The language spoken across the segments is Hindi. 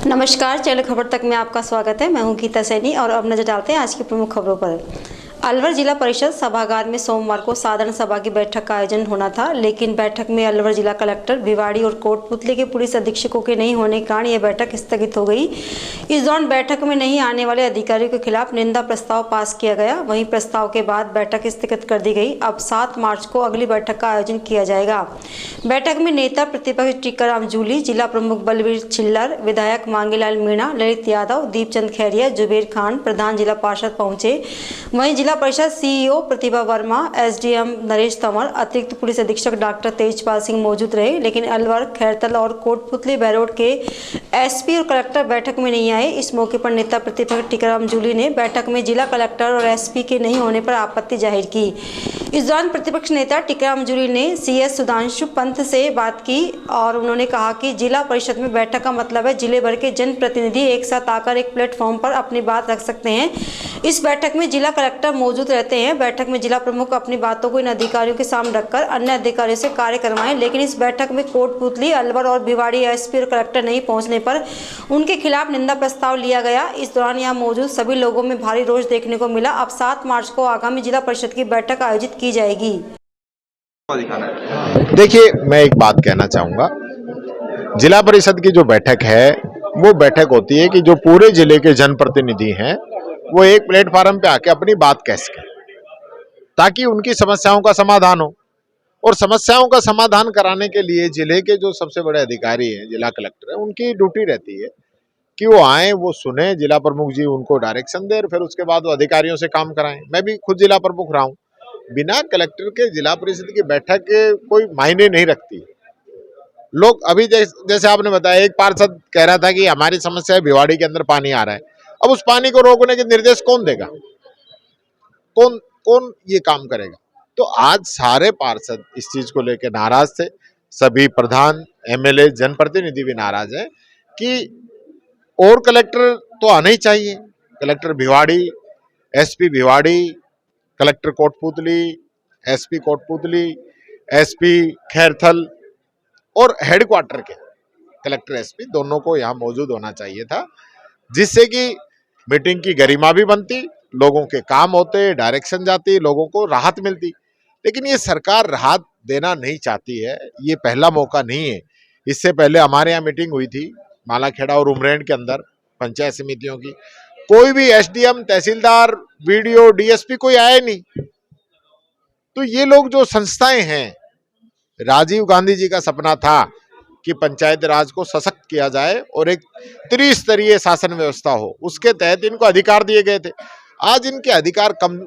नमस्कार, चैनल खबर तक में आपका स्वागत है। मैं हूं गीता सैनी और अब नजर डालते हैं आज की प्रमुख खबरों पर। अलवर जिला परिषद सभागार में सोमवार को साधारण सभा की बैठक का आयोजन होना था, लेकिन बैठक में अलवर जिला कलेक्टर, भिवाड़ी और कोटपुतली के पुलिस अधीक्षकों के नहीं होने के कारण यह बैठक स्थगित हो गई। इस दौरान बैठक में नहीं आने वाले अधिकारियों के खिलाफ निंदा प्रस्ताव पास किया गया। वहीं प्रस्ताव के बाद बैठक स्थगित कर दी गई। अब 7 मार्च को अगली बैठक का आयोजन किया जाएगा। बैठक में नेता प्रतिपक्ष टीकाराम जूली, जिला प्रमुख बलवीर छिल्लर, विधायक मांगीलाल मीणा, ललित यादव, दीपचंद खैरिया, जुबेर खान, प्रधान जिला पार्षद पहुंचे। वहीं जिला परिषद सीईओ प्रतिभा वर्मा, एसडीएम नरेश तंवर, अतिरिक्त पुलिस अधीक्षक डॉक्टर तेजपाल सिंह मौजूद रहे, लेकिन अलवर, खैरतल और कोटपुतली बैरोड के एसपी और कलेक्टर बैठक में नहीं आए। इस मौके पर नेता प्रतिपक्ष टीकाराम जूली ने बैठक में जिला कलेक्टर और एसपी के नहीं होने पर आपत्ति जाहिर की। इस दौरान प्रतिपक्ष नेता टीकाराम जूली ने सीएस सुधांशु पंत से बात की और उन्होंने कहा कि जिला परिषद में बैठक का मतलब है जिले भर के जनप्रतिनिधि एक साथ आकर एक प्लेटफॉर्म पर अपनी बात रख सकते हैं। इस बैठक में जिला कलेक्टर मौजूद रहते हैं। बैठक में जिला प्रमुख अपनी बातों को इन अधिकारियों के सामने रखकर अन्य अधिकारियों से कार्य करवाएं, लेकिन इस बैठक में कोटपुतली, अलवर और भिवाड़ी एसपी और कलेक्टर नहीं पहुंचने पर उनके खिलाफ निंदा प्रस्ताव लिया गया। इस दौरान यहां मौजूद सभी लोगों में भारी रोष देखने को मिला। अब 7 मार्च को आगामी जिला परिषद की बैठक आयोजित की जाएगी। देखिए, मैं एक बात कहना चाहूंगा। जिला परिषद की जो बैठक है वो बैठक होती है कि जो पूरे जिले के जनप्रतिनिधि हैं वो एक प्लेटफार्म पे आके अपनी बात कह सकें, ताकि उनकी समस्याओं का समाधान हो। और समस्याओं का समाधान कराने के लिए जिले के जो सबसे बड़े अधिकारी हैं, जिला कलेक्टर है, उनकी ड्यूटी रहती है कि वो आए, वो सुने, जिला प्रमुख जी उनको डायरेक्शन दे, फिर उसके बाद वो अधिकारियों से काम कराएं। मैं भी खुद जिला प्रमुख रहा हूं। बिना कलेक्टर के जिला परिषद की बैठक के कोई मायने नहीं रखती। लोग अभी जैसे आपने बताया, एक पार्षद कह रहा था कि हमारी समस्या है भिवाड़ी के अंदर पानी आ रहा है। अब उस पानी को रोकने के निर्देश कौन देगा? कौन ये काम करेगा? तो आज सारे पार्षद इस चीज को लेकर नाराज थे। सभी प्रधान, एमएलए, जनप्रतिनिधि भी नाराज हैं कि और कलेक्टर तो आना ही चाहिए। Collector Bhiwadi, SP Bhiwadi, collector Kotputli, SP Kotputli, SP Khairthal और हेडक्वार्टर के कलेक्टर, एसपी दोनों को यहाँ मौजूद होना चाहिए था, जिससे कि मीटिंग की गरिमा भी बनती, लोगों के काम होते, डायरेक्शन जाती, लोगों को राहत मिलती। लेकिन ये सरकार राहत देना नहीं चाहती है। ये पहला मौका नहीं है। इससे पहले हमारे यहाँ मीटिंग हुई थी मालाखेड़ा और उमरेड के अंदर पंचायत समितियों की। कोई भी एसडीएम, तहसीलदार, बीडीओ, डीएसपी कोई आया नहीं। तो ये लोग जो संस्थाएं हैं, राजीव गांधी जी का सपना था कि पंचायत राज को सशक्त किया जाए और एक त्रिस्तरीय शासन व्यवस्था हो, उसके तहत इनको अधिकार दिए गए थे। आज इनके अधिकार कम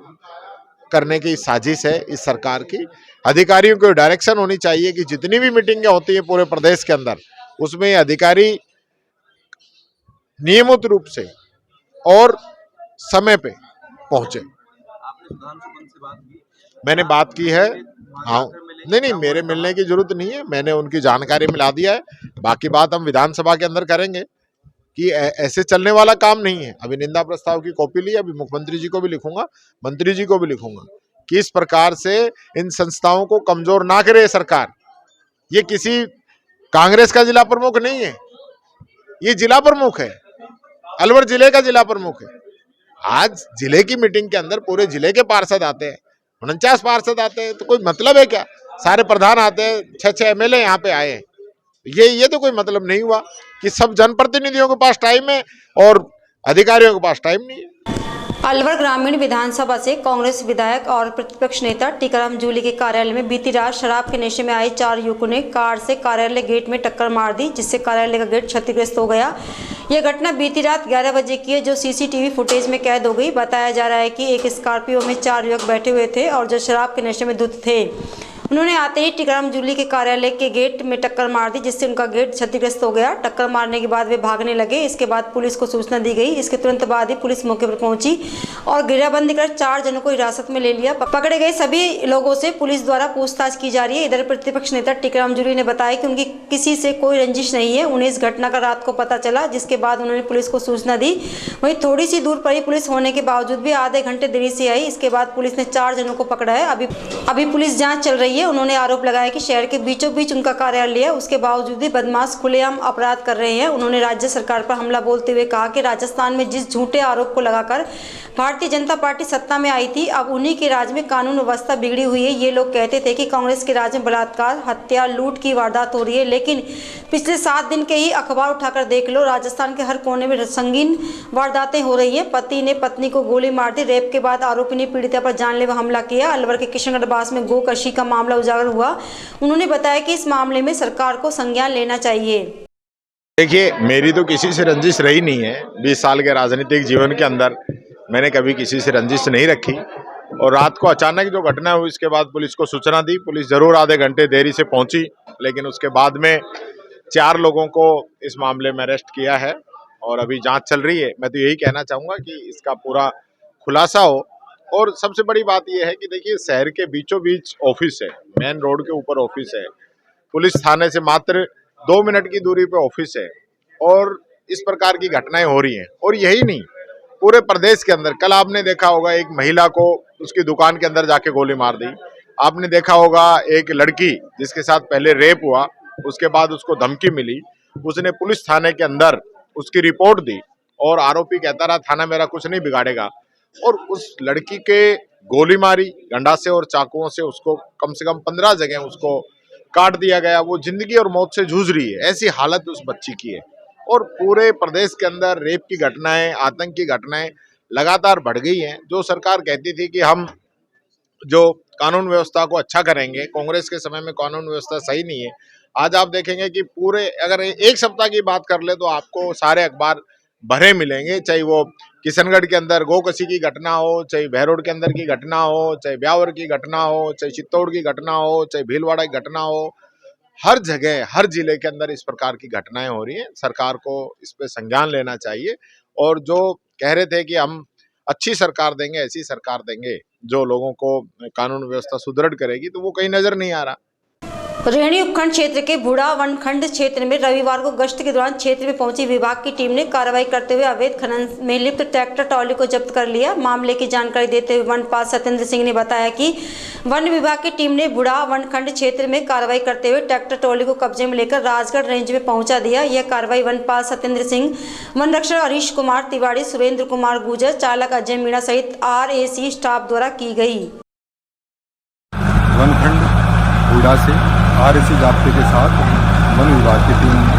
करने की साजिश है इस सरकार की। अधिकारियों को डायरेक्शन होनी चाहिए कि जितनी भी मीटिंगें होती है पूरे प्रदेश के अंदर, उसमें अधिकारी नियमित रूप से और समय पे पहुंचे। मैंने बात की है। हाँ, नहीं, मेरे मिलने की जरूरत नहीं है। मैंने उनकी जानकारी मिला दिया है। बाकी बात हम विधानसभा के अंदर करेंगे कि ऐसे चलने वाला काम नहीं है। अभी निंदा प्रस्ताव की कॉपी ली, अभी मुख्यमंत्री जी को भी लिखूंगा, मंत्री जी को भी लिखूंगा कि इस प्रकार से इन संस्थाओं को कमजोर ना करे सरकार। ये किसी कांग्रेस का जिला प्रमुख नहीं है, ये जिला प्रमुख है, अलवर जिले का जिला प्रमुख है। आज जिले की मीटिंग के अंदर पूरे जिले के पार्षद आते हैं, 49 पार्षद आते हैं, तो कोई मतलब है क्या? सारे प्रधान आते हैं, 6 एमएलए यहाँ पे आए हैं। ये तो कोई मतलब नहीं हुआ कि सब जनप्रतिनिधियों के पास टाइम है और अधिकारियों के पास टाइम नहीं है। अलवर ग्रामीण विधानसभा से कांग्रेस विधायक और प्रतिपक्ष नेता टीकाराम जूली के कार्यालय में बीती रात शराब के नशे में आए 4 युवकों ने कार से कार्यालय गेट में टक्कर मार दी, जिससे कार्यालय का गेट क्षतिग्रस्त हो गया। यह घटना बीती रात 11 बजे की है, जो सीसीटीवी फुटेज में कैद हो गई। बताया जा रहा है कि एक स्कॉर्पियो में 4 युवक बैठे हुए थे और जो शराब के नशे में धुत थे। उन्होंने आते ही टीकाराम जूली के कार्यालय के गेट में टक्कर मार दी, जिससे उनका गेट क्षतिग्रस्त हो गया। टक्कर मारने के बाद वे भागने लगे। इसके बाद पुलिस को सूचना दी गई। इसके तुरंत बाद ही पुलिस मौके पर पहुंची और घेराबंदी कर 4 जनों को हिरासत में ले लिया। पकड़े गए सभी लोगों से पुलिस द्वारा पूछताछ की जा रही है। इधर प्रतिपक्ष नेता टीकाराम जूली ने बताया कि उनकी किसी से कोई रंजिश नहीं है। उन्हें इस घटना का रात को पता चला, जिसके बाद उन्होंने पुलिस को सूचना दी। वहीं थोड़ी सी दूर पर ही पुलिस होने के बावजूद भी आधे घंटे देरी से आई। इसके बाद पुलिस ने 4 जनों को पकड़ा है। अभी पुलिस जाँच चल रही है। है। उन्होंने आरोप लगाया कि शहर के बीचों बीच उनका कार्यालय है, उसके बावजूद भी बदमाश खुलेआम अपराध कर रहे हैं। उन्होंने राज्य सरकार पर हमला बोलते हुए कहा कि राजस्थान में जिस झूठे आरोप को लगाकर भारतीय जनता पार्टी सत्ता में आई थी, अब उन्हीं के राज में कानून व्यवस्था बिगड़ी हुई है। ये लोग कहते थे कि कांग्रेस के राज में बलात्कार, हत्या, लूट की वारदात हो रही है, लेकिन पिछले 7 दिन के ही अखबार उठाकर देख लो, राजस्थान के हर कोने में संगीन वारदातें हो रही हैं। पति ने पत्नी को गोली मार दी। रेप के बाद आरोपी ने पीड़िता पर जानलेवा हमला किया। अलवर के किशनगढ़ बास में गोकशी का मामला उजागर हुआ। उन्होंने बताया कि इस मामले में सरकार को संज्ञान लेना चाहिए। देखिए, मेरी तो किसी से रंजिश रही नहीं है। 20 साल के राजनीतिक जीवन के अंदर मैंने कभी किसी से रंजिश नहीं रखी। और रात को अचानक जो घटना हुई, इसके बाद पुलिस को सूचना दी। पुलिस जरूर आधे घंटे देरी से पहुंची, लेकिन उसके बाद में 4 लोगों को इस मामले में अरेस्ट किया है और अभी जांच चल रही है। मैं तो यही कहना चाहूँगा कि इसका पूरा खुलासा हो। और सबसे बड़ी बात यह है कि देखिए, शहर के बीचों बीच ऑफिस है, मेन रोड के ऊपर ऑफिस है, पुलिस थाने से मात्र 2 मिनट की दूरी पे ऑफिस है, और इस प्रकार की घटनाएं हो रही हैं। और यही नहीं, पूरे प्रदेश के अंदर कल आपने देखा होगा एक महिला को उसकी दुकान के अंदर जाके गोली मार दी। आपने देखा होगा एक लड़की जिसके साथ पहले रेप हुआ, उसके बाद उसको धमकी मिली, उसने पुलिस थाने के अंदर उसकी रिपोर्ट दी और आरोपी कहता रहा थाना मेरा कुछ नहीं बिगाड़ेगा, और उस लड़की के गोली मारी गंडासे और चाकुओं से, उसको कम से कम 15 जगह उसको काट दिया गया। वो जिंदगी और मौत से जूझ रही है, ऐसी हालत उस बच्ची की है। और पूरे प्रदेश के अंदर रेप की घटनाएं, आतंक की घटनाएं लगातार बढ़ गई हैं। जो सरकार कहती थी कि हम जो कानून व्यवस्था को अच्छा करेंगे, कांग्रेस के समय में कानून व्यवस्था सही नहीं है। आज आप देखेंगे कि पूरे अगर एक सप्ताह की बात कर ले तो आपको सारे अखबार भरे मिलेंगे, चाहे वो किशनगढ़ के अंदर गोकशी की घटना हो, चाहे बहरोड के अंदर की घटना हो, चाहे ब्यावर की घटना हो, चाहे चित्तौड़ की घटना हो, चाहे भीलवाड़ा की घटना हो। हर जगह, हर जिले के अंदर इस प्रकार की घटनाएं हो रही हैं। सरकार को इस पे संज्ञान लेना चाहिए। और जो कह रहे थे कि हम अच्छी सरकार देंगे, ऐसी सरकार देंगे जो लोगों को कानून व्यवस्था सुदृढ़ करेगी, तो वो कहीं नजर नहीं आ रहा। रेहड़ी उपखंड क्षेत्र के बूढ़ा वनखंड क्षेत्र में रविवार को गश्त के दौरान क्षेत्र में पहुंची विभाग की टीम ने कार्रवाई करते हुए अवैध खनन में लिप्त ट्रैक्टर ट्रॉली को जब्त कर लिया। मामले की जानकारी देते हुए वनपाल सत्येंद्र सिंह ने बताया कि वन विभाग की टीम ने बूढ़ा वनखंड क्षेत्र में कार्रवाई करते हुए ट्रैक्टर ट्रॉली को कब्जे में लेकर राजगढ़ रेंज में पहुंचा दिया। यह कार्रवाई वनपाल सत्येंद्र सिंह, वन रक्षक हरीश कुमार तिवारी, सुरेंद्र कुमार गुजर, चालक अजय मीणा सहित RAC स्टाफ द्वारा की गई। वनखंड बूढ़ा से RAC जाब्ते के साथ वन विभाग की टीम ने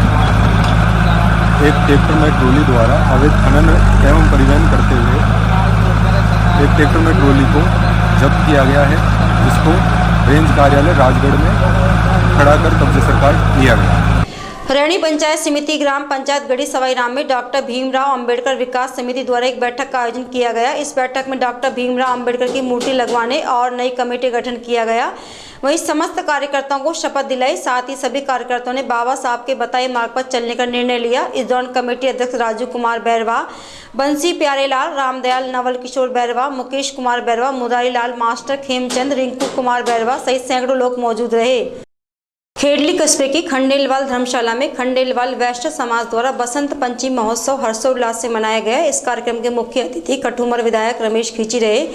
एक ट्रैक्टर में ट्रॉली द्वारा अवैध खनन एवं परिवहन करते हुए एक ट्रैक्टर में ट्रॉली को जब्त किया गया है, जिसको रेंज कार्यालय राजगढ़ में खड़ा कर कब्जे सरकार लिया गया। रैणी पंचायत समिति ग्राम पंचायत गढ़ी सवाई राम में डॉक्टर भीमराव अंबेडकर विकास समिति द्वारा एक बैठक का आयोजन किया गया। इस बैठक में डॉक्टर भीमराव अंबेडकर की मूर्ति लगवाने और नई कमेटी गठन किया गया। वहीं समस्त कार्यकर्ताओं को शपथ दिलाई। साथ ही सभी कार्यकर्ताओं ने बाबा साहब के बताए मार्ग पर चलने का निर्णय लिया। इस दौरान कमेटी अध्यक्ष राजू कुमार बैरवा, बंसी प्यारेलाल, रामदयाल, नवल किशोर बैरवा, मुकेश कुमार बैरवा, मुरारी लाल मास्टर, खेमचंद, रिंकू कुमार बैरवा सहित सैकड़ों लोग मौजूद रहे। खेडली कस्बे की खंडेलवाल धर्मशाला में खंडेलवाल वैश्य समाज द्वारा बसंत पंचमी महोत्सव हर्षोल्लास से मनाया गया। इस कार्यक्रम के मुख्य अतिथि कठुमर विधायक रमेश खींची रहे।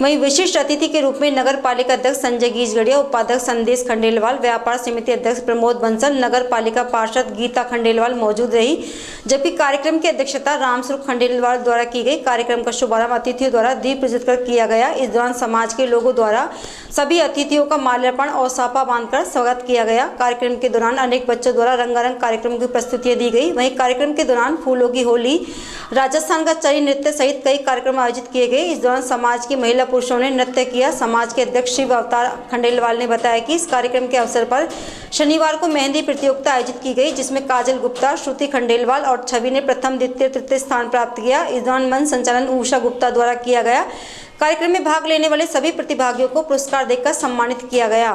वहीं विशिष्ट अतिथि के रूप में नगर पालिका अध्यक्ष संजय गीजगढ़िया, उपाध्यक्ष संदेश खंडेलवाल, व्यापार समिति अध्यक्ष प्रमोद बंसल, नगर पालिका पार्षद गीता खंडेलवाल मौजूद रही, जबकि कार्यक्रम की अध्यक्षता रामस्वरूप खंडेलवाल द्वारा की गई। कार्यक्रम का शुभारंभ अतिथियों द्वारा दीप प्रज्वलित कर किया गया। इस दौरान समाज के लोगों द्वारा सभी अतिथियों का माल्यार्पण और साफा बांधकर स्वागत किया गया। कार्यक्रम के दौरान अनेक बच्चों द्वारा रंगारंग कार्यक्रम की प्रस्तुतियां दी गई। वहीं कार्यक्रम के दौरान फूलों की होली, राजस्थान का चरी नृत्य सहित कई कार्यक्रम आयोजित किए गए। इस दौरान समाज की महिला पुरुषों ने नृत्य किया। समाज के अध्यक्ष शिव अवतार खंडेलवाल ने बताया कि इस कार्यक्रम के अवसर पर शनिवार को मेहंदी प्रतियोगिता आयोजित की गई, जिसमें काजल गुप्ता, श्रुति खंडेलवाल और छवि ने प्रथम, द्वितीय, तृतीय स्थान प्राप्त किया। इस दौरान मंच संचालन उषा गुप्ता द्वारा किया गया। कार्यक्रम में भाग लेने वाले सभी प्रतिभागियों को पुरस्कार देकर सम्मानित किया गया।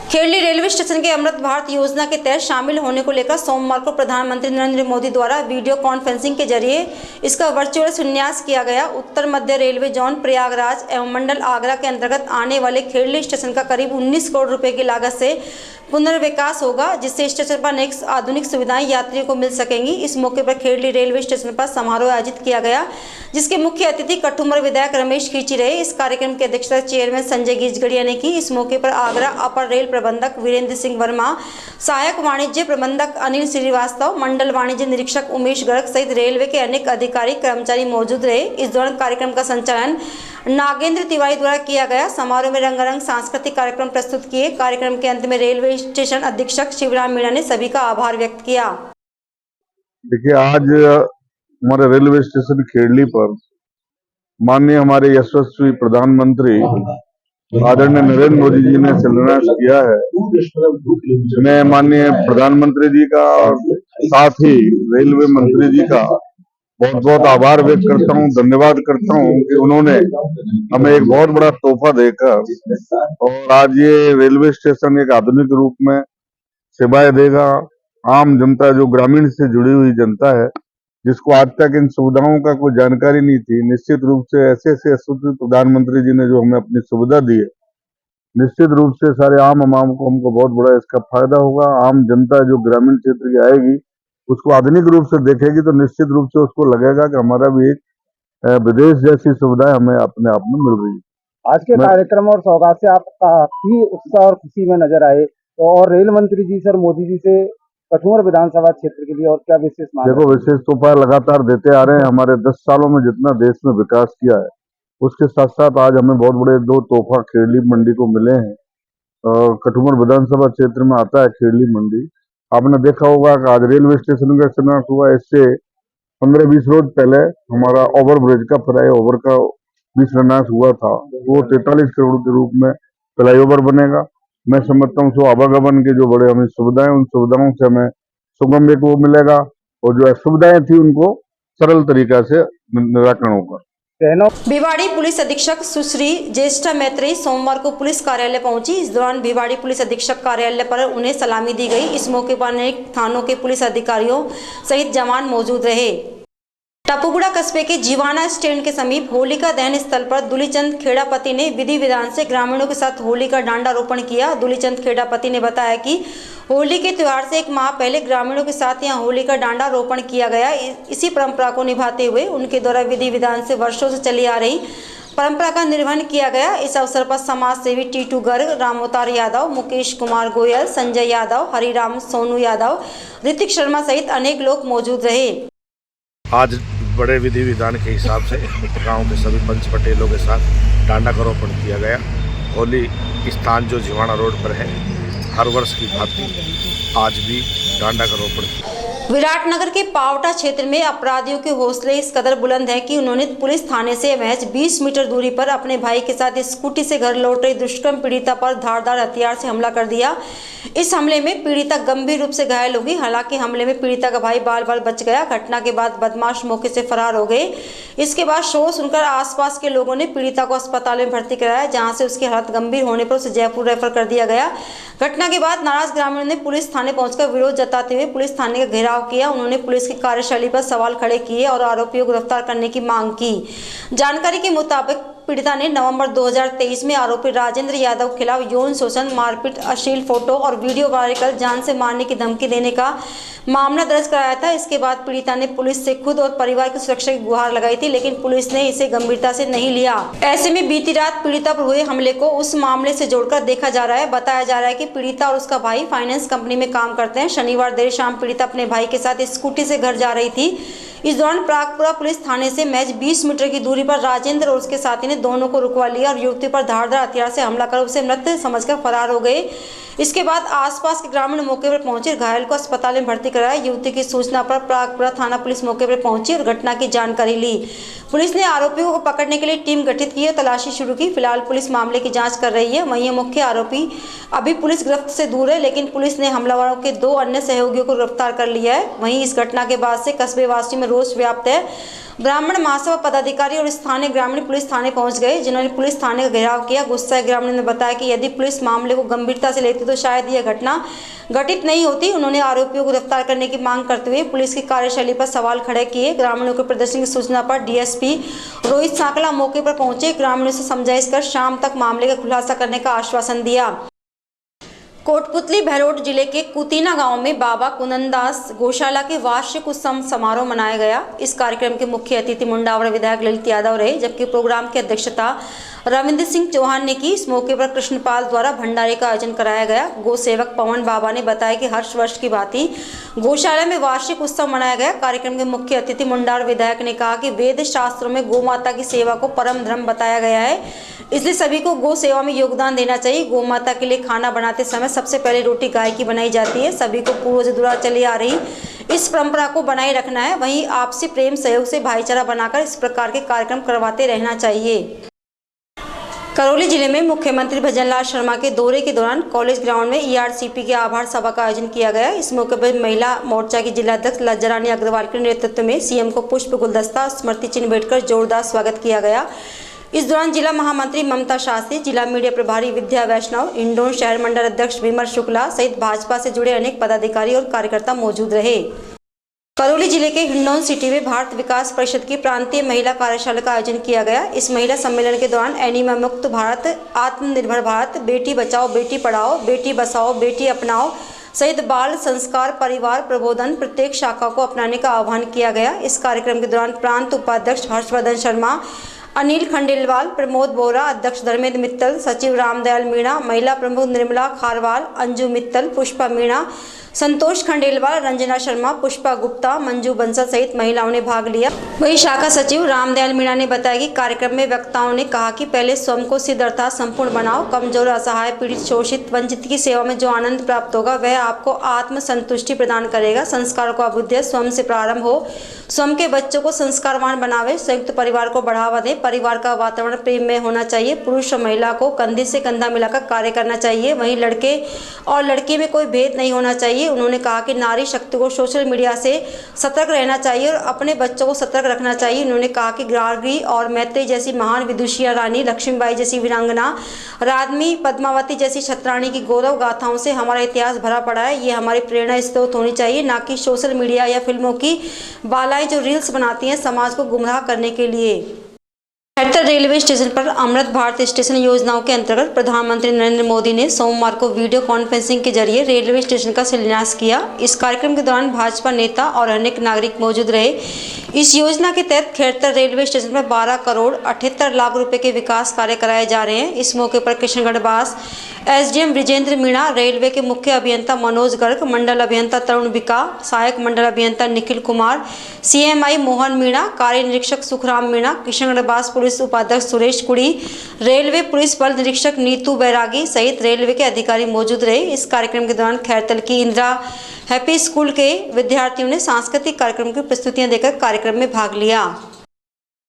खेरली रेलवे स्टेशन के अमृत भारत योजना के तहत शामिल होने को लेकर सोमवार को प्रधानमंत्री नरेंद्र मोदी द्वारा वीडियो कॉन्फ्रेंसिंग के जरिए इसका वर्चुअल शिलान्यास किया गया। उत्तर मध्य रेलवे जोन प्रयागराज एवं मंडल आगरा के अंतर्गत आने वाले खेरली स्टेशन का करीब 19 करोड़ रुपए की लागत से पुनर्विकास होगा, जिससे स्टेशन पर अनेक आधुनिक सुविधाएं यात्रियों को मिल सकेंगी। इस मौके पर खेरली रेलवे स्टेशन पर समारोह आयोजित किया गया, जिसके मुख्य अतिथि कठुमर विधायक रमेश खींची रहे। इस कार्यक्रम की अध्यक्षता चेयरमैन संजय गिजगड़िया ने की। इस मौके पर आगरा अपर रेल प्रबंधक वीरेंद्र सिंह वर्मा, सहायक वाणिज्य प्रबंधक अनिल श्रीवास्तव, मंडल वाणिज्य निरीक्षक उमेश गर्ग सहित रेलवे के अनेक अधिकारी कर्मचारी मौजूद रहे। इस दौरान कार्यक्रम का संचालन नागेंद्र तिवारी द्वारा किया गया। समारोह में रंगारंग सांस्कृतिक कार्यक्रम प्रस्तुत किए। कार्यक्रम के अंत में रेलवे स्टेशन अधीक्षक शिवराम मीणा ने सभी का आभार व्यक्त किया। देखिए, आज हमारे रेलवे स्टेशन खेरली पर माननीय हमारे यशस्वी प्रधानमंत्री आदरणीय नरेंद्र मोदी जी ने शिलान्यास किया है। मैं माननीय प्रधानमंत्री जी का और साथ ही रेलवे मंत्री जी का बहुत बहुत आभार व्यक्त करता हूँ, धन्यवाद करता हूँ कि उन्होंने हमें एक बहुत बड़ा तोहफा देकर और आज ये रेलवे स्टेशन एक आधुनिक रूप में सेवाएं देगा। आम जनता जो ग्रामीण से जुड़ी हुई जनता है, जिसको आज तक इन सुविधाओं का कोई जानकारी नहीं थी, निश्चित रूप से ऐसे यशस्वी प्रधानमंत्री जी ने जो हमें अपनी सुविधा दी है, निश्चित रूप से सारे आम को हमको बहुत बड़ा इसका फायदा होगा। आम जनता जो ग्रामीण क्षेत्र की आएगी, उसको आधुनिक रूप से देखेगी तो निश्चित रूप से उसको लगेगा कि हमारा भी एक विदेश जैसी सुविधा हमें अपने आप में मिल रही है। आज के कार्यक्रम और सौगात से आप काफी उत्साह और खुशी में नजर आए, तो और रेल मंत्री जी सर मोदी जी से कठुमर विधानसभा क्षेत्र के लिए और क्या विशेष मांग? देखो, विशेष तोहफा लगातार देते आ रहे हैं। हमारे 10 सालों में जितना देश में विकास किया है, उसके साथ साथ आज हमें बहुत बड़े 2 तोहफा खेरली मंडी को मिले हैं। कठुमर विधानसभा क्षेत्र में आता है खेरली मंडी। आपने देखा होगा कि आज रेलवे स्टेशन का शिलान्यास हुआ। इससे 15-20 रोज पहले हमारा ओवर ब्रिज का फ्लाई ओवर का भी शिलान्यास हुआ था। वो 43 करोड़ के रूप में फ्लाई ओवर बनेगा। मैं समझता हूँ आवागमन के जो बड़े हमें सुविधाएं, उन सुविधाओं से हमें सुगम एक वो मिलेगा और जो असुविधाएं थी उनको सरल तरीका से निराकरण होगा। भिवाड़ी पुलिस अधीक्षक सुश्री ज्येष्ठा मैत्री सोमवार को पुलिस कार्यालय पहुंची। इस दौरान भिवाड़ी पुलिस अधीक्षक कार्यालय पर उन्हें सलामी दी गई। इस मौके पर अनेक थानों के पुलिस अधिकारियों सहित जवान मौजूद रहे। टपुगुड़ा कस्बे के जीवाना स्टैंड के समीप होलिका दहन स्थल पर दुलीचंद खेड़ापति ने विधि विधान से ग्रामीणों के साथ होली का डांडारोपण किया। दुलीचंद खेड़ापति ने बताया कि होली के त्योहार से 1 माह पहले ग्रामीणों के साथ यहां होली का डांडारोपण किया गया। इसी परंपरा को निभाते हुए उनके द्वारा विधि विधान से वर्षों से चली आ रही परंपरा का निर्वहन किया गया। इस अवसर पर समाज सेवी टीटू गर्ग, रामोतार यादव, मुकेश कुमार गोयल, संजय यादव, हरिराम सोनू यादव, ऋतिक शर्मा सहित अनेक लोग मौजूद रहे। आज बड़े विधि विधान के हिसाब से गांव के सभी पंच पटेलों के साथ डांडा का रोपण किया गया। होली स्थान जो जिवाना रोड पर है, हर वर्ष की भांति आज भी डांडा का रोपण किया। विराटनगर के पावटा क्षेत्र में अपराधियों के हौसले इस कदर बुलंद है कि उन्होंने पुलिस थाने से महज 20 मीटर दूरी पर अपने भाई के साथ स्कूटी से घर लौट रही दुष्कर्म पीड़िता पर धारदार हथियार से हमला कर दिया। इस हमले में पीड़िता गंभीर रूप से घायल हो गई। हालांकि हमले में पीड़िता का भाई बाल बाल बच गया। घटना के बाद बदमाश मौके से फरार हो गए। इसके बाद शोर सुनकर आसपास के लोगों ने पीड़िता को अस्पताल में भर्ती कराया, जहां से उसकी हालत गंभीर होने पर उसे जयपुर रेफर कर दिया गया। घटना के बाद नाराज ग्रामीणों ने पुलिस थाने पहुंचकर विरोध जताते हुए पुलिस थाने का घेराव किया। उन्होंने पुलिस की कार्यशैली पर सवाल खड़े किए और आरोपियों को गिरफ्तार करने की मांग की। जानकारी के मुताबिक पीड़िता ने नवंबर 2023 में आरोपी राजेंद्र यादव के खिलाफ यौन शोषण, मारपीट, अश्लील फोटो और वीडियो वायरल कर जान से मारने की धमकी देने का मामला दर्ज कराया था। इसके बाद पीड़िता ने पुलिस से खुद और परिवार की सुरक्षा की गुहार लगाई थी, लेकिन पुलिस ने इसे गंभीरता से नहीं लिया। ऐसे में बीती रात पीड़िता पर हुए हमले को उस मामले से जोड़कर देखा जा रहा है। बताया जा रहा है कि पीड़िता और उसका भाई फाइनेंस कंपनी में काम करते हैं। शनिवार देर शाम पीड़िता अपने भाई के साथ स्कूटी से घर जा रही थी। इस दौरान प्रागपुरा पुलिस थाने से महज 20 मीटर की दूरी पर राजेंद्र और उसके साथी ने दोनों को रुकवा लिया और युवती पर धारदार हथियार से हमला कर उसे मृत समझकर फरार हो गए। इसके बाद आसपास के ग्रामीण मौके पर पहुंचे, घायल को अस्पताल में भर्ती कराया। युवती की सूचना पर प्रागपुरा थाना पुलिस मौके पर पहुंची और घटना की जानकारी ली। पुलिस ने आरोपियों को पकड़ने के लिए टीम गठित की और तलाशी शुरू की। फिलहाल पुलिस मामले की जांच कर रही है। वहीं मुख्य आरोपी अभी पुलिस गिरफ्त से दूर है, लेकिन पुलिस ने हमलावरों के 2 अन्य सहयोगियों को गिरफ्तार कर लिया है। वहीं इस घटना के बाद से कस्बे वासियों में रोष व्याप्त है। ब्राह्मण महासभा पदाधिकारी और स्थानीय ग्रामीण पुलिस थाने पहुंच गए, जिन्होंने पुलिस थाने का घेराव किया। गुस्साए ग्रामीणों ने बताया कि यदि पुलिस मामले को गंभीरता से लेती तो शायद यह घटना घटित नहीं होती। उन्होंने आरोपियों को गिरफ्तार करने की मांग करते हुए पुलिस की कार्यशैली पर सवाल खड़े किए। ग्रामीणों के प्रदर्शन की सूचना पर डीएसपी रोहित सांकला मौके पर पहुंचे। ग्रामीणों से समझाइश कर शाम तक मामले का खुलासा करने का आश्वासन दिया। कोटपुतली बहरोड जिले के कुतीना गांव में बाबा कुनंदास गौशाला के वार्षिक उत्सव समारोह मनाया गया। इस कार्यक्रम के मुख्य अतिथि मुंडावरा विधायक ललित यादव रहे, जबकि प्रोग्राम की अध्यक्षता रविंद्र सिंह चौहान ने की। इस मौके पर कृष्णपाल द्वारा भंडारे का आयोजन कराया गया। गौ सेवक पवन बाबा ने बताया कि हर वर्ष की भांति गौशाला में वार्षिक उत्सव मनाया गया। कार्यक्रम के मुख्य अतिथि मुंडावरा विधायक ने कहा कि वेद शास्त्रों में गौ माता की सेवा को परम धर्म बताया गया है, इसलिए सभी को गौ सेवा में योगदान देना चाहिए। गौ माता के लिए खाना बनाते समय सबसे पहले रोटी गाय की बनाई जाती है। सभी को पूर्वज द्वारा चली आ रही इस परंपरा को बनाए रखना है। वहीं आपसी प्रेम सहयोग से भाईचारा बनाकर इस प्रकार के कार्यक्रम करवाते रहना चाहिए। करौली जिले में मुख्यमंत्री भजनलाल शर्मा के दौरे के दौरान कॉलेज ग्राउंड में ईआरसीपी के आभार सभा का आयोजन किया गया। इस मौके पर महिला मोर्चा की जिलाध्यक्ष लज्जरानी अग्रवाल के नेतृत्व में सीएम को पुष्प गुलदस्ता स्मृति चिन्ह भेंटकर जोरदार स्वागत किया गया। इस दौरान जिला महामंत्री ममता शास्त्री, जिला मीडिया प्रभारी विद्या वैष्णव, इंडोन शहर मंडल अध्यक्ष विमल शुक्ला सहित भाजपा से जुड़े अनेक पदाधिकारी और कार्यकर्ता मौजूद रहे। करौली जिले के हिंडौन सिटी में भारत विकास परिषद की प्रांतीय महिला कार्यशाला का आयोजन किया गया। इस महिला सम्मेलन के दौरान एनीमिया मुक्त भारत, आत्मनिर्भर भारत, बेटी बचाओ बेटी पढ़ाओ, बेटी बसाओ बेटी अपनाओ सहित बाल संस्कार, परिवार प्रबोधन प्रत्येक शाखा को अपनाने का आह्वान किया गया। इस कार्यक्रम के दौरान प्रांत उपाध्यक्ष हर्षवर्धन शर्मा, अनिल खंडेलवाल, प्रमोद बोरा, अध्यक्ष धर्मेंद्र मित्तल, सचिव रामदयाल मीणा, महिला प्रमुख निर्मला खारवाल, अंजू मित्तल, पुष्पा मीणा, संतोष खंडेलवाल, रंजना शर्मा, पुष्पा गुप्ता, मंजू बंसल सहित महिलाओं ने भाग लिया। वहीं शाखा सचिव रामदयाल मीणा ने बताया कि कार्यक्रम में वक्ताओं ने कहा कि पहले स्वयं को सिद्ध अर्थात संपूर्ण बनाओ। कमजोर, असहाय, पीड़ित, शोषित, वंचित की सेवा में जो आनंद प्राप्त होगा वह आपको आत्म संतुष्टि प्रदान करेगा। संस्कारों का अभ्युदय स्वयं से प्रारंभ हो। स्वयं के बच्चों को संस्कारवान बनावे। संयुक्त परिवार को बढ़ावा दें। परिवार का वातावरण प्रेममय होना चाहिए। पुरुष और महिला को कंधे से कंधा मिलाकर कार्य करना चाहिए। वहीं लड़के और लड़की में कोई भेद नहीं होना चाहिए। उन्होंने कहा कि नारी शक्ति को सोशल मीडिया से सतर्क रहना चाहिए और अपने बच्चों को सतर्क रखना चाहिए। उन्होंने कहा कि गार्गी और मैत्री जैसी महान विदुषिया रानी, लक्ष्मीबाई जैसी वीरांगना, राधमी, पद्मावती जैसी छत्राणी की गौरव गाथाओं से हमारा इतिहास भरा पड़ा है। ये हमारी प्रेरणा स्रोत होनी चाहिए, ना कि सोशल मीडिया या फिल्मों की बालाएं जो रील्स बनाती हैं समाज को गुमराह करने के लिए। खैरतर रेलवे स्टेशन पर अमृत भारत स्टेशन योजनाओं के अंतर्गत प्रधानमंत्री नरेंद्र मोदी ने सोमवार को वीडियो कॉन्फ्रेंसिंग के जरिए रेलवे स्टेशन का शिलान्यास किया। इस कार्यक्रम के दौरान भाजपा नेता और अनेक नागरिक मौजूद रहे। इस योजना के तहत खैरतर रेलवे स्टेशन पर 12 करोड़ 78 लाख रुपए के विकास कार्य कराए जा रहे हैं। इस मौके पर किशनगढ़ बास एसडीएम विजेंद्र मीणा, रेलवे के मुख्य अभियंता मनोज गर्ग, मंडल अभियंता तरुण बिका, सहायक मंडल अभियंता निखिल कुमार, सीएमआई मोहन मीणा, कार्य निरीक्षक सुखराम मीणा, किशनगढ़ बास पुलिस उपाध्यक्ष सुरेश कुड़ी, रेलवे पुलिस बल निरीक्षक नीतू बैरागी सहित रेलवे के अधिकारी मौजूद रहे। इस कार्यक्रम के दौरान खैरतर की इंदिरा हैप्पी स्कूल के विद्यार्थियों ने सांस्कृतिक कार्यक्रम की प्रस्तुतियां देकर कार्यक्रम में भाग लिया।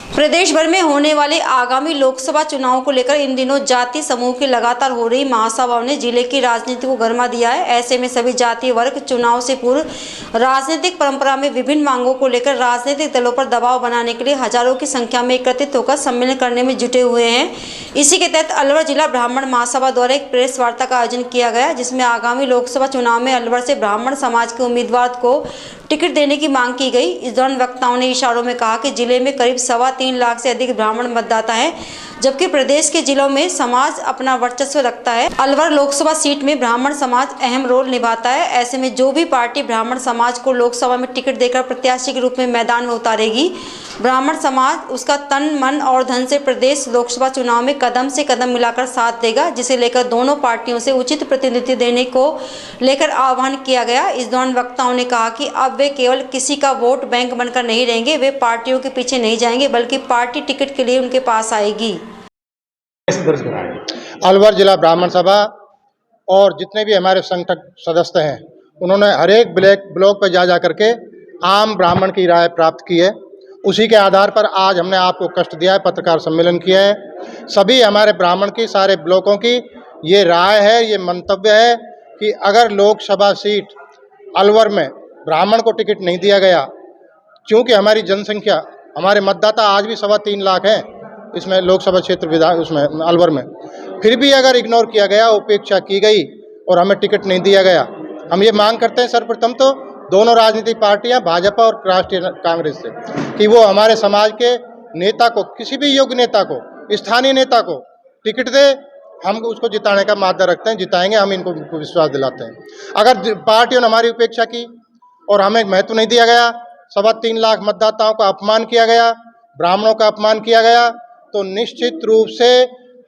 प्रदेश भर में होने वाले आगामी लोकसभा चुनाव को लेकर इन दिनों जाति समूह की लगातार हो रही महासभाओं ने जिले की राजनीति को गरमा दिया है। ऐसे में सभी जातीय वर्ग चुनाव से पूर्व राजनीतिक परंपरा में विभिन्न मांगों को लेकर राजनीतिक दलों पर दबाव बनाने के लिए हजारों की संख्या में एकत्रित होकर सम्मेलन करने में जुटे हुए हैं। इसी के तहत अलवर जिला ब्राह्मण महासभा द्वारा एक प्रेस वार्ता का आयोजन किया गया, जिसमें आगामी लोकसभा चुनाव में अलवर से ब्राह्मण समाज के उम्मीदवार को टिकट देने की मांग की गई। इस दौरान वक्ताओं ने इशारों में कहा कि जिले में करीब 3.25 लाख से अधिक ब्राह्मण मतदाता हैं, जबकि प्रदेश के जिलों में समाज अपना वर्चस्व रखता है। अलवर लोकसभा सीट में ब्राह्मण समाज अहम रोल निभाता है। ऐसे में जो भी पार्टी ब्राह्मण समाज को लोकसभा में टिकट देकर प्रत्याशी के रूप में मैदान में उतारेगी, ब्राह्मण समाज उसका तन मन और धन से प्रदेश लोकसभा चुनाव में कदम से कदम मिलाकर साथ देगा, जिसे लेकर दोनों पार्टियों से उचित प्रतिनिधित्व देने को लेकर आह्वान किया गया। इस दौरान वक्ताओं ने कहा कि अब वे केवल किसी का वोट बैंक बनकर नहीं रहेंगे, वे पार्टियों के पीछे नहीं जाएंगे, बल्कि पार्टी टिकट के लिए उनके पास आएगी। अलवर जिला ब्राह्मण सभा और जितने भी हमारे संगठक सदस्य हैं, उन्होंने हर एक ब्लॉक पर जा करके आम ब्राह्मण की राय प्राप्त की है। उसी के आधार पर आज हमने आपको कष्ट दिया है, पत्रकार सम्मेलन किया है। सभी हमारे ब्राह्मण की, सारे ब्लॉकों की ये राय है, ये मंतव्य है कि अगर लोकसभा सीट अलवर में ब्राह्मण को टिकट नहीं दिया गया, क्योंकि हमारी जनसंख्या हमारे मतदाता आज भी 3.25 लाख हैं इसमें लोकसभा क्षेत्र विधान उसमें अलवर में, फिर भी अगर इग्नोर किया गया, उपेक्षा की गई और हमें टिकट नहीं दिया गया। हम ये मांग करते हैं सर्वप्रथम तो दोनों राजनीतिक पार्टियां भाजपा और राष्ट्रीय कांग्रेस से कि वो हमारे समाज के नेता को, किसी भी योग्य नेता को, स्थानीय नेता को टिकट दे। हम उसको जिताने का मादा रखते हैं, जिताएंगे, हम इनको विश्वास दिलाते हैं। अगर पार्टियों ने हमारी उपेक्षा की और हमें महत्व नहीं दिया गया, 3.25 लाख मतदाताओं का अपमान किया गया, ब्राह्मणों का अपमान किया गया, तो निश्चित रूप से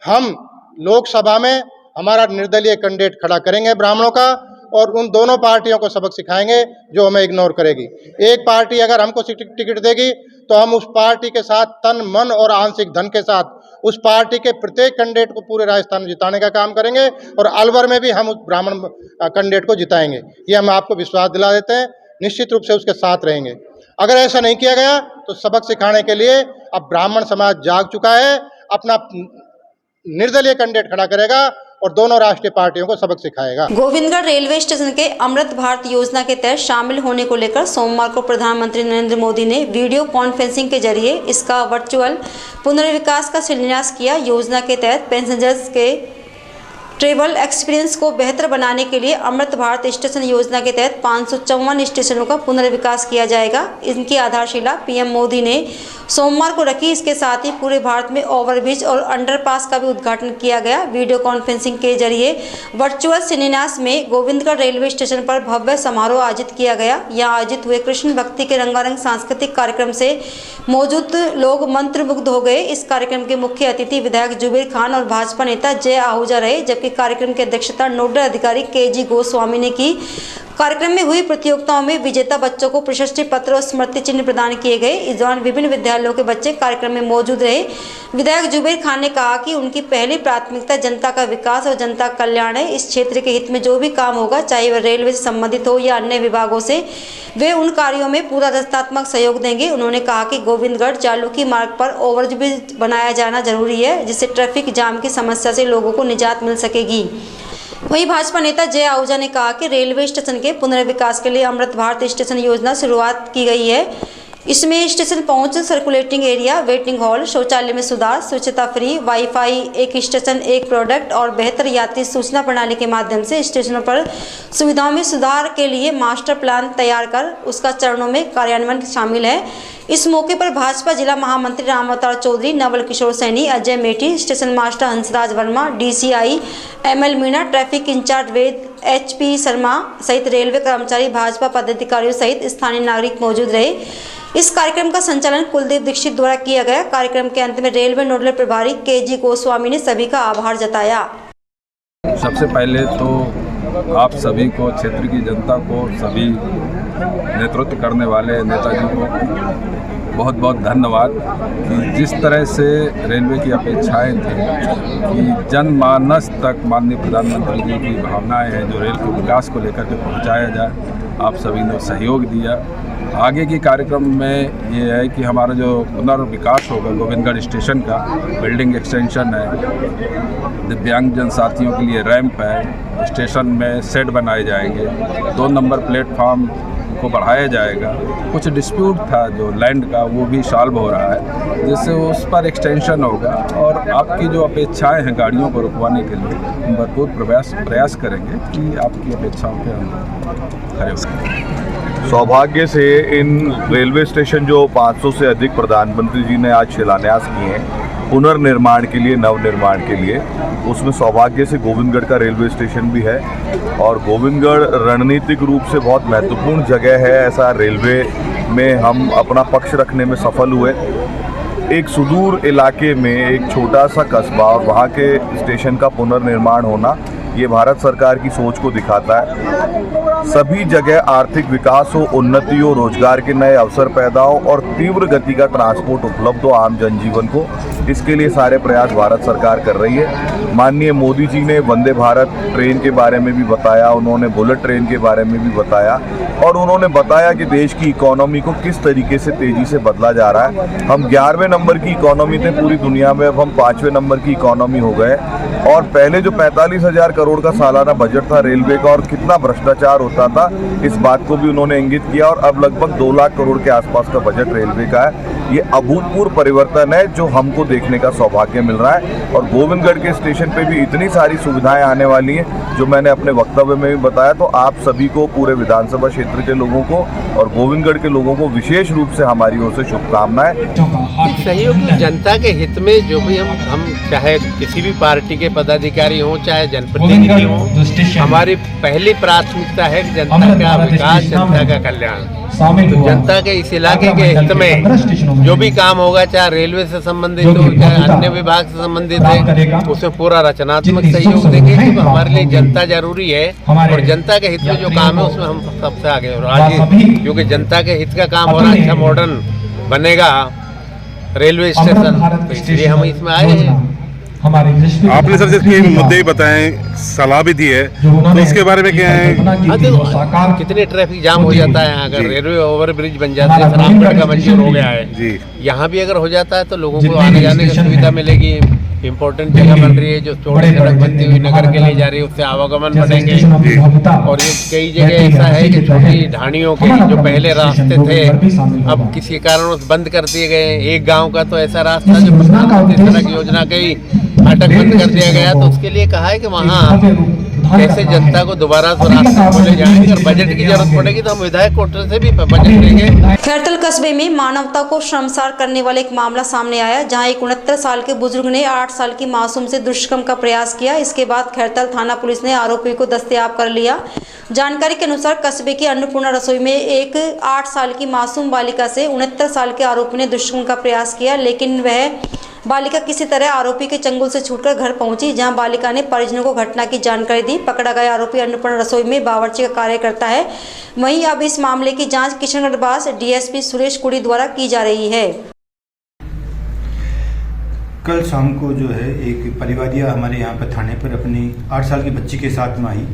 हम लोकसभा में हमारा निर्दलीय कैंडिडेट खड़ा करेंगे ब्राह्मणों का, और उन दोनों पार्टियों को सबक सिखाएंगे जो हमें इग्नोर करेगी। एक पार्टी अगर हमको टिकट देगी तो हम उस पार्टी के साथ तन मन और आंशिक धन के साथ उस पार्टी के प्रत्येक कैंडिडेट को पूरे राजस्थान में जिताने का काम करेंगे, और अलवर में भी हम उस ब्राह्मण कैंडिडेट को जिताएंगे। ये हम आपको विश्वास दिला देते हैं, निश्चित रूप से उसके साथ रहेंगे। अगर ऐसा नहीं किया गया तो सबक सिखाने के लिए अब ब्राह्मण समाज जाग चुका है, अपना निर्दलीय कैंडिडेट खड़ा करेगा और दोनों राष्ट्रीय पार्टियों को सबक सिखाएगा। गोविंदगढ़ रेलवे स्टेशन के अमृत भारत योजना के तहत शामिल होने को लेकर सोमवार को प्रधानमंत्री नरेंद्र मोदी ने वीडियो कॉन्फ्रेंसिंग के जरिए इसका वर्चुअल पुनर्विकास का शिलान्यास किया। योजना के तहत पैसेंजर्स के ट्रेवल एक्सपीरियंस को बेहतर बनाने के लिए अमृत भारत स्टेशन योजना के तहत 554 स्टेशनों का पुनर्विकास किया जाएगा। इनकी आधारशिला पीएम मोदी ने सोमवार को रखी। इसके साथ ही पूरे भारत में ओवरब्रिज और अंडरपास का भी उद्घाटन किया गया। वीडियो कॉन्फ्रेंसिंग के जरिए वर्चुअल शिलान्यास में गोविंदगढ़ रेलवे स्टेशन पर भव्य समारोह आयोजित किया गया। यहाँ आयोजित हुए कृष्ण भक्ति के रंगारंग सांस्कृतिक कार्यक्रम से मौजूद लोग मंत्रमुग्ध हो गए। इस कार्यक्रम के मुख्य अतिथि विधायक जुबेर खान और भाजपा नेता जय आहूजा रहे, जबकि कार्यक्रम की अध्यक्षता नोडल अधिकारी केजी गोस्वामी ने की। कार्यक्रम में हुई प्रतियोगिताओं में विजेता बच्चों को प्रशस्ति पत्र और स्मृति चिन्ह प्रदान किए गए। इस दौरान विभिन्न विद्यालयों के बच्चे कार्यक्रम में मौजूद रहे। विधायक जुबेर खान ने कहा कि उनकी पहली प्राथमिकता जनता का विकास और जनता का कल्याण है। इस क्षेत्र के हित में जो भी काम होगा, चाहे वह रेलवे से संबंधित हो या अन्य विभागों से, वे उन कार्यों में पूरा रचनात्मक सहयोग देंगे। उन्होंने कहा कि गोविंदगढ़ जालूकी मार्ग पर ओवरब्रिज बनाया जाना जरूरी है, जिससे ट्रैफिक जाम की समस्या से लोगों को निजात मिल सकेगी। वहीं भाजपा नेता जय आहूजा ने कहा कि रेलवे स्टेशन के पुनर्विकास के लिए अमृत भारत स्टेशन योजना शुरुआत की गई है। इसमें स्टेशन पहुंच, सर्कुलेटिंग एरिया, वेटिंग हॉल, शौचालय में सुधार, स्वच्छता फ्री, वाईफाई, एक स्टेशन एक प्रोडक्ट और बेहतर यात्री सूचना प्रणाली के माध्यम से स्टेशनों पर सुविधाओं में सुधार के लिए मास्टर प्लान तैयार कर उसका चरणों में कार्यान्वयन शामिल है। इस मौके पर भाजपा जिला महामंत्री Ram Avtar Chaudhary, Naval Kishore Saini, Ajay Methi, station master Hansraj Verma, DCI ML Meena, traffic incharge Ved HP Sharma सहित रेलवे कर्मचारी, भाजपा पदाधिकारियों सहित स्थानीय नागरिक मौजूद रहे। इस कार्यक्रम का संचालन कुलदीप दीक्षित द्वारा किया गया। कार्यक्रम के अंत में रेलवे नोडल प्रभारी केजी गोस्वामी ने सभी का आभार जताया। सबसे पहले तो आप सभी को, क्षेत्र की जनता को, सभी नेतृत्व करने वाले नेताजी को बहुत बहुत धन्यवाद कि जिस तरह से रेलवे की अपेक्षाएं थी कि जनमानस तक माननीय प्रधानमंत्री जी की भावनाएं हैं जो रेल के विकास को लेकर के पहुंचाया जाए, आप सभी ने सहयोग दिया। आगे की कार्यक्रम में ये है कि हमारा जो पुनर्विकास होगा गोविंदगढ़ स्टेशन का, बिल्डिंग एक्सटेंशन है, दिव्यांग जन साथियों के लिए रैंप है, स्टेशन में शेड बनाए जाएंगे, 2 नंबर प्लेटफार्म को बढ़ाया जाएगा। कुछ डिस्प्यूट था जो लैंड का, वो भी सॉल्व हो रहा है, जिससे उस पर एक्सटेंशन होगा। और आपकी जो अपेक्षाएं हैं गाड़ियों को रुकवाने के लिए, हम भरपूर प्रयास करेंगे कि आपकी अपेक्षाओं के हम खरे हों। सौभाग्य से इन रेलवे स्टेशन जो 500 से अधिक प्रधानमंत्री जी ने आज शिलान्यास किए हैं पुनर्निर्माण के लिए, नवनिर्माण के लिए, उसमें सौभाग्य से गोविंदगढ़ का रेलवे स्टेशन भी है। और गोविंदगढ़ रणनीतिक रूप से बहुत महत्वपूर्ण जगह है, ऐसा रेलवे में हम अपना पक्ष रखने में सफल हुए। एक सुदूर इलाके में एक छोटा सा कस्बा और वहाँ के स्टेशन का पुनर्निर्माण होना, ये भारत सरकार की सोच को दिखाता है। सभी जगह आर्थिक विकास हो, उन्नति हो, रोजगार के नए अवसर पैदा हो और तीव्र गति का ट्रांसपोर्ट उपलब्ध हो आम जनजीवन को, इसके लिए सारे प्रयास भारत सरकार कर रही है। माननीय मोदी जी ने वंदे भारत ट्रेन के बारे में भी बताया, उन्होंने बुलेट ट्रेन के बारे में भी बताया और उन्होंने बताया कि देश की इकोनॉमी को किस तरीके से तेज़ी से बदला जा रहा है। हम 11वें नंबर की इकोनॉमी थे पूरी दुनिया में, अब हम 5वें नंबर की इकोनॉमी हो गए। और पहले जो 45,000 करोड़ का सालाना बजट था रेलवे का और कितना भ्रष्टाचार होता था, इस बात को भी उन्होंने इंगित किया। और अब लगभग 2 लाख करोड़ के आसपास का बजट रेलवे का है। ये अभूतपूर्व परिवर्तन है जो हमको देखने का सौभाग्य मिल रहा है। और गोविंदगढ़ के स्टेशन पे भी इतनी सारी सुविधाएं आने वाली हैं जो मैंने अपने वक्तव्य में भी बताया। तो आप सभी को, पूरे विधानसभा क्षेत्र के लोगों को और गोविंदगढ़ के लोगों को विशेष रूप से हमारी ओर से शुभकामनाएं। सहयोगी जनता के हित में जो भी हम चाहे किसी भी पार्टी के पदाधिकारी हों चाहे जनप्रतिनिधि हों, हमारी पहली प्राथमिकता है जनता का विकास, जनता का कल्याण। तो जनता के इस इलाके के हित में जो भी काम होगा, चाहे रेलवे से संबंधित हो चाहे अन्य विभाग से संबंधित है, उसमें पूरा रचनात्मक सहयोग देंगे। क्योंकि हमारे लिए जनता जरूरी है और जनता के हित में जो काम है उसमें हम सबसे आगे क्योंकि जनता के हित का काम हो रहा है। अच्छा मॉडर्न बनेगा रेलवे स्टेशन, तो इसलिए हम इसमें आए हैं। आपने सर जितने मुद्दे ही बताए, सलाह भी दी है, तो इसके बारे में क्या है? कितने ट्रैफिक जाम हो जाता है अगर रेलवे ओवर ब्रिज बन जाता है, रामगढ़ का मंजूर हो गया है जी, यहाँ भी अगर हो जाता है तो लोगों को आने जाने की सुविधा मिलेगी। इम्पोर्टेंट जगह बन रही है, जो चौड़ी सड़क बनती हुई नगर के लिए जा रही है, उससे आवागमन बढ़ेंगे। और ये कई जगह ऐसा है कि छोटी ढाणियों के जो पहले रास्ते थे अब किसी कारणवश बंद कर दिए गए। एक गांव का तो ऐसा रास्ता जो प्रधानमंत्री सड़क योजना के ही फाटक बंद कर दिया गया, तो उसके लिए कहा है कि वहाँ कैसे जनता को दोबारा से रास्ते खोले जाएंगे। और बजट की जरूरत पड़ेगी तो हम विधायक कोटे से भी बजट देंगे। खैरतल कस्बे में मानवता को शर्मसार करने वाला एक मामला सामने आया, जहां एक 69 साल के बुजुर्ग ने 8 साल की मासूम से दुष्कर्म का प्रयास किया। इसके बाद खैरतल थाना पुलिस ने आरोपी को दस्तयाब कर लिया। जानकारी के अनुसार कस्बे की अन्नपूर्णा रसोई में एक 8 साल की मासूम बालिका से 69 साल के आरोपी ने दुष्कर्म का प्रयास किया, लेकिन वह बालिका किसी तरह आरोपी के चंगुल से छूटकर घर पहुंची, जहां बालिका ने परिजनों को घटना की जानकारी दी। पकड़ा गया आरोपी अन्नपूर्णा रसोई में बावर्ची का कार्य करता है। वहीं अब इस मामले की जांच किशनगढ़ बास डीएसपी सुरेश कुड़ी द्वारा की जा रही है। कल शाम को जो है एक परिवादिया हमारे यहाँ पर थाने पर अपनी 8 साल की बच्ची के साथ में आई।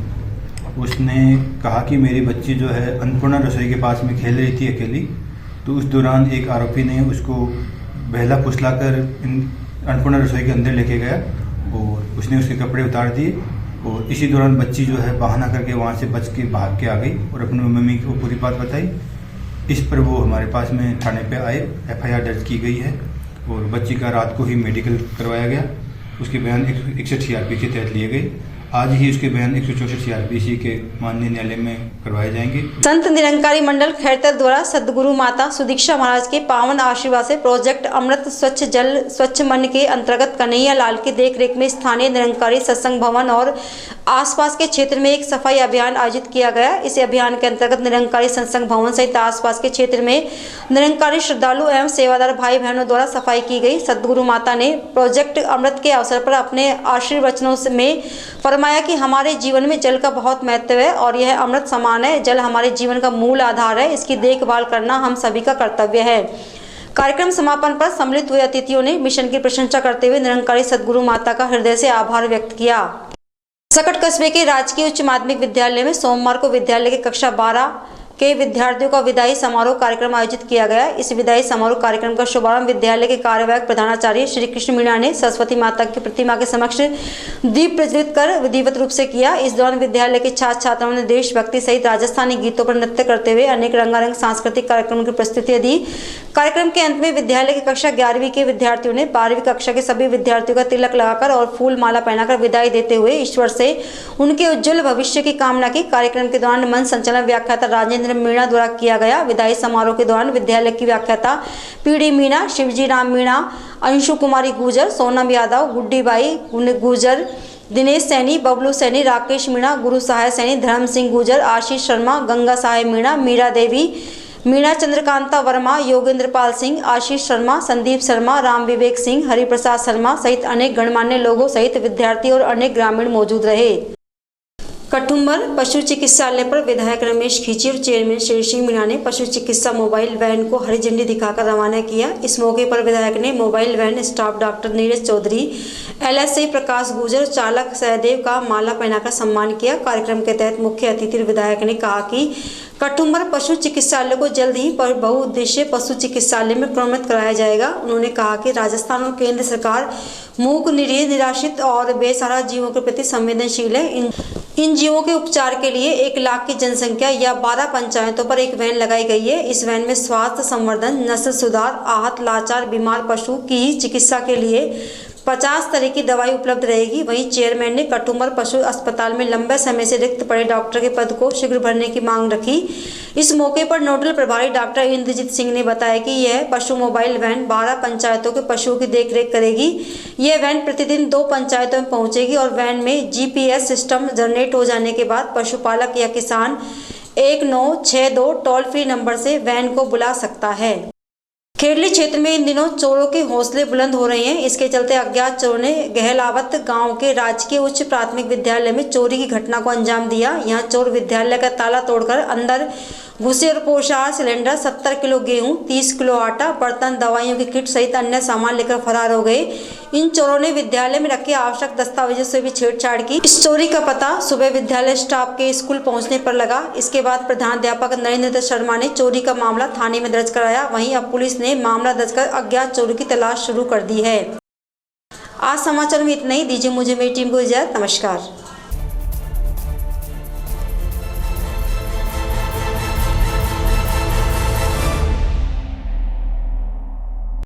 उसने कहा कि मेरी बच्ची जो है अन्नपूर्णा रसोई के पास में खेल रही थी अकेली, तो उस दौरान एक आरोपी ने उसको बहला फुसला कर अन्नपूर्णा रसोई के अंदर लेके गया और उसने उसके कपड़े उतार दिए। और इसी दौरान बच्ची जो है बहाना करके वहाँ से बच के भाग के आ गई और अपनी मम्मी को पूरी बात बताई। इस पर वो हमारे पास में थाने पे आए, FIR दर्ज की गई है और बच्ची का रात को ही मेडिकल करवाया गया। उसके बयान 161 CRPC के तहत लिए गए। आज ही उसके बयान 164 CRPC के माननीय न्यायालय में करवाए जाएंगे। संत निरंकारी मंडल खैरतल द्वारा सद्गुरु माता सुदीक्षा महाराज के पावन आशीर्वाद से प्रोजेक्ट अमृत स्वच्छ जल स्वच्छ मन के अंतर्गत कन्हैया लाल की देखरेख में स्थानीय निरंकारी सत्संग भवन और आसपास के क्षेत्र में एक सफाई अभियान आयोजित किया गया। इस अभियान के अंतर्गत निरंकारी सत्संग भवन सहित आसपास के क्षेत्र में निरंकारी श्रद्धालु एवं सेवादार भाई बहनों द्वारा सफाई की गई। सद्गुरु माता ने प्रोजेक्ट अमृत के अवसर पर अपने आशीर्वचनों में फरमाया कि हमारे जीवन में जल का बहुत महत्व है और यह अमृत समान है। जल हमारे जीवन का मूल आधार है, इसकी देखभाल करना हम सभी का कर्तव्य है। कार्यक्रम समापन पर सम्मिलित हुए अतिथियों ने मिशन की प्रशंसा करते हुए निरंकारी सद्गुरु माता का हृदय से आभार व्यक्त किया। सकट कस्बे के राजकीय उच्च माध्यमिक विद्यालय में सोमवार को विद्यालय के कक्षा 12 के विद्यार्थियों का विदाई समारोह कार्यक्रम आयोजित किया गया। इस विदाई समारोह कार्यक्रम का शुभारंभ विद्यालय के कार्यवाहक प्रधानाचार्य श्री कृष्ण मीणा ने सरस्वती माता की प्रतिमा के समक्ष दीप प्रज्वलित कर विधिवत रूप से किया। इस दौरान विद्यालय के छात्र छात्राओं ने देशभक्ति सहित राजस्थानी गीतों पर नृत्य करते हुए अनेक रंगारंग सांस्कृतिक कार्यक्रमों की प्रस्तुतियां दी। कार्यक्रम के अंत में विद्यालय की कक्षा 11वीं के विद्यार्थियों ने 12वीं कक्षा के सभी विद्यार्थियों का तिलक लगाकर और फूल माला पहनाकर विदाई देते हुए ईश्वर से उनके उज्जवल भविष्य की कामना की। कार्यक्रम के दौरान मंच संचालन व्याख्याता राजेंद्र मीणा द्वारा किया गया। विदाई समारोह के दौरान विद्यालय की व्याख्याता पीडी मीणा, शिवजी राम मीणा, अंशु कुमारी गुजर, सोनम यादव, गुड्डी बाई गुजर, दिनेश सैनी, बबलू सैनी, राकेश मीणा, गुरु सहाय सैनी, धर्म सिंह गुजर, आशीष शर्मा, गंगा सहाय मीणा, मीरा देवी मीणा, चंद्रकांता वर्मा, योगेंद्र पाल सिंह, आशीष शर्मा, संदीप शर्मा, राम विवेक सिंह, हरिप्रसाद शर्मा सहित अनेक गणमान्य लोगों सहित विद्यार्थी और अनेक ग्रामीण मौजूद रहे। कठुम्बर पशु चिकित्सालय पर विधायक रमेश खींची और चेयरमैन श्री सिंह मीणा ने पशु चिकित्सा मोबाइल वैन को हरी झंडी दिखाकर रवाना किया। इस मौके पर विधायक ने mobile van staff doctor Neeraj Chaudhary, LSI Prakash Gujar, चालक सहदेव का माला पहनाकर सम्मान किया। कार्यक्रम के तहत मुख्य अतिथि विधायक ने कहा कि कठुम्बर पशु चिकित्सालय को जल्द ही बहुउद्देशीय पशु चिकित्सालय में क्रमित कराया जाएगा। उन्होंने कहा कि राजस्थान और केंद्र सरकार मूक, निरीह, निराश्रित और बेसहारा जीवों के प्रति संवेदनशील है। इन जीवों के उपचार के लिए 1 लाख की जनसंख्या या 12 पंचायतों पर एक वैन लगाई गई है। इस वैन में स्वास्थ्य संवर्धन, नस्ल सुधार, आहत, लाचार, बीमार पशु की चिकित्सा के लिए 50 तरह की दवाई उपलब्ध रहेगी। वहीं चेयरमैन ने कटुमर पशु अस्पताल में लंबे समय से रिक्त पड़े डॉक्टर के पद को शीघ्र भरने की मांग रखी। इस मौके पर नोडल प्रभारी डॉक्टर इंद्रजीत सिंह ने बताया कि यह पशु मोबाइल वैन 12 पंचायतों के पशुओं की देखरेख करेगी। यह वैन प्रतिदिन 2 पंचायतों में पहुंचेगी और वैन में GPS सिस्टम जनरेट हो जाने के बाद पशुपालक या किसान 1962 टोल फ्री नंबर से वैन को बुला सकता है। खेरली क्षेत्र में इन दिनों चोरों के हौसले बुलंद हो रहे हैं। इसके चलते अज्ञात चोरों ने गहलावत गांव के राजकीय उच्च प्राथमिक विद्यालय में चोरी की घटना को अंजाम दिया। यहां चोर विद्यालय का ताला तोड़कर अंदर घुसे और पोषाहार सिलेंडर, 70 किलो गेहूं, 30 किलो आटा, बर्तन, दवाइयों की किट सहित अन्य सामान लेकर फरार हो गए। इन चोरों ने विद्यालय में रखे आवश्यक दस्तावेजों से भी छेड़छाड़ की। इस चोरी का पता सुबह विद्यालय स्टाफ के स्कूल पहुंचने पर लगा। इसके बाद प्रधानाध्यापक नरेंद्र शर्मा ने चोरी का मामला थाने में दर्ज कराया। वहीं अब पुलिस ने मामला दर्ज कर अज्ञात चोरों की तलाश शुरू कर दी है। आज समाचार में इतना ही। दीजिए मुझे मेरी टीम को इजाजत। नमस्कार।